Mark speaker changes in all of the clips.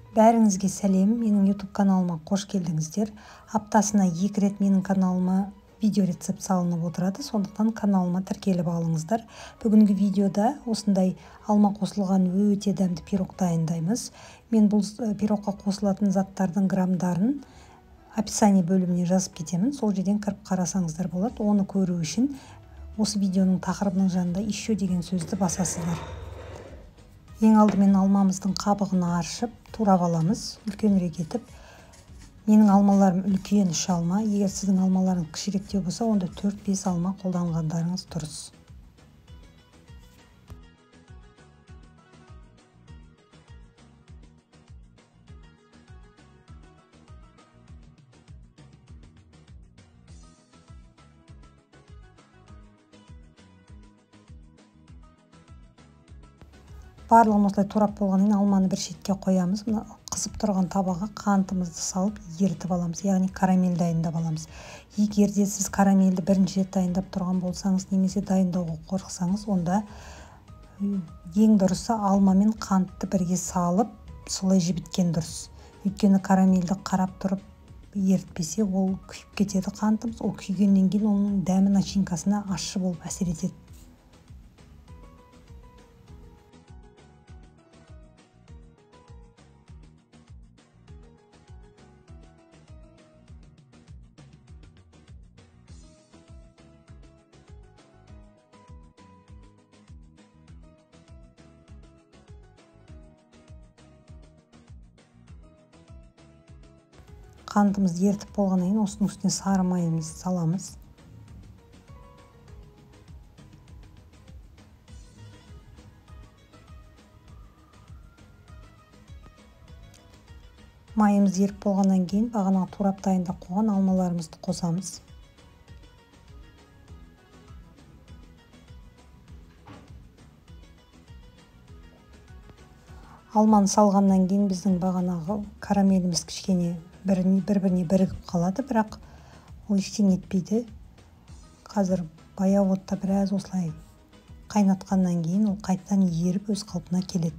Speaker 1: Бәріңізге сәлем, менің YouTube каналыма қош келдіңіздер. Аптасына 2 рет менің каналыма видео рецепт салынып отырады, сондықтан каналыма тіркеліп алыңыздар. Бүгінгі видеода осындай алма қосылған өте дәмді пирог дайындаймыз. Мен бұл пирогқа қосылатын заттардың грамдарын описание бөліміне жазып кетемін. Сол жерден кіріп қарасаңыздар болады. Оны көру үшін осы видеоның тақырыбының жанында еще деген сөзді басасыздар. Ең алдымен алмамыздың қабығын аршып, турап аламыз, үлкенірек етіп. Менің алмаларым үлкен 3 алма. Егер сіздің алмаларыңыз кішіректеу болса, онда 4-5 алма қолданғандарыңыз дұрыс. Барлығын осылай турап болғаннан кейін алманы бір шетке қоямыз. Мына қызып тұрған табаға қантымызды салып ерітіп аламыз, яғни карамель дайындап аламыз. Егер де сіз карамельді бірінші рет дайындап тұрған болсаңыз, немесе дайындауға қорықсаңыз, онда ең дұрысы алма мен қантты бірге салып, солай жібіткен дұрыс. Өйткені карамельді қарап тұрып ерітпесе, ол күйіп кетеді қантымыз. Ол күйгеннен кейін оның дәмі начинкасына ащы болып әсер етеді. Қантымызды ерітіп болғаннан кейін осының үстіне сары майымызды саламыз. Майымыз еріп болғаннан кейін бағанағы турап дайындап қойған алмаларымызды қосамыз. Алманы салғаннан кейін біздің бағанағы карамеліміз кішкене бір-біріне бірігіп қалады, бірақ ол ештеңе етпейді. Қазір баяу отта біраз осылай қайнатқаннан кейін ол қайтадан еріп өз қалпына келеді.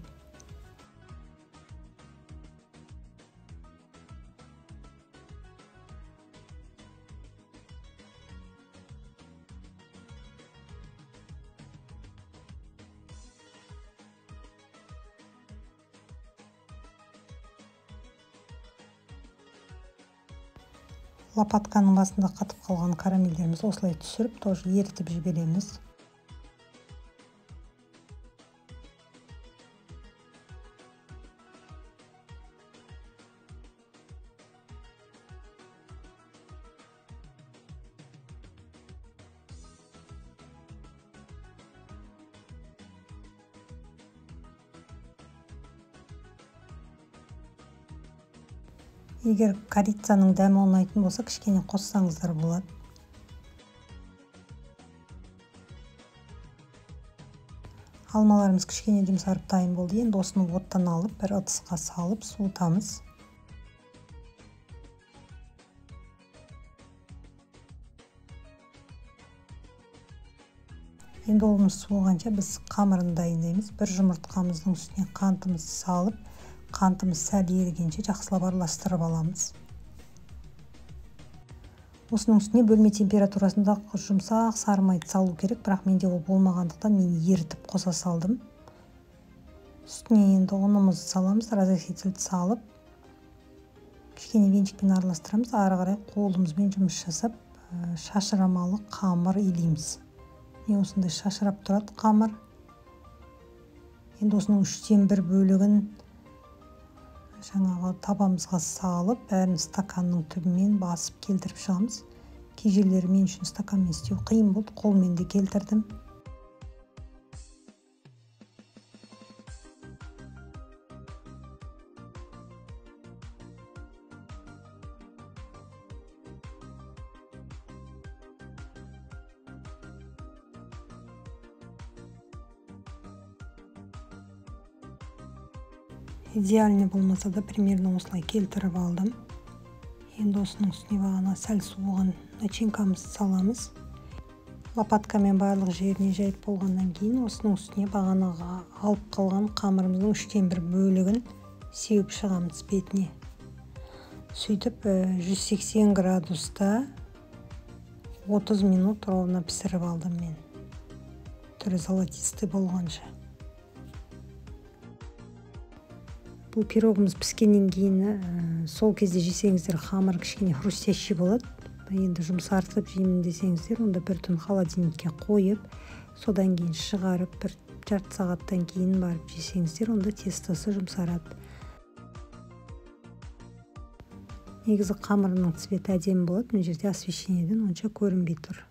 Speaker 1: Лопатканың басында қатып қалған карамельдерімізді осылай түсіріп, тоже ерітіп жібереміз. Егер корицаның дәмі ұнайтын болса, кішкене қоссаңыздар болады. Алмаларымыз кішкене жұмсарып дайын болды. Енді осыны оттан алып, бір ыдысқа салып суытамыз. Енді олымыз суығанша біз қамырын дайындаймыз. Бір жұмыртқамыздың үстіне қантымызды салып, қантымыз сәл ерігенше жақсылап араластырып аламыз. Осының үстіне бөлме температурасында жұмсақ сары майды салу керек, бірақ менде ол болмағандықтан мен ерітіп қоса салдым. Үстіне енді ұнымызды саламыз, разрыхлителді салып, кішкене венчикпен араластырамыз. Ары қарай қолымызбен жұмыс жасап, шашырамалы қамыр илейміз. Мен осындай шашырап тұрады қамыр. Енді осының 1/3 бөлігін жаңағы табамызға салып, бәрін стаканның түбімен басып келтіріп шығамыз. Кей жерлері мен үшін стаканмен істеу қиын болды, қолмен де келтірдім. Идеальный болмаса да примерно осылай келтіріп алдым. Енді осының үстіне бағана сәл суыған начинкамызды саламыз. Лопаткамен барлық жеріне жайып болғаннан кейін осының үстіне бағанаға алып қалған қамырымыздың 1/3 бөлігін сеуіп шығамыз бетіне. Сөйтіп 180 градуста 30 минут ровно пісіріп алдым мен. Түрі золотистый болғанша. Бұл пирогымыз піскеннен кейін сол кезде жесеңіздер қамыр кішкене хрустящий болады. Енді жұмсартып жеймін десеңіздер, онда бір түн холодильникке қойып, содан кейін шығарып, бір жарты сағаттан кейін барып жесеңіздер, онда тестосы жұмсарады. Негізі қамырының цветі әдемі болады, мына жерде освещениеден онша көрінбей тұр.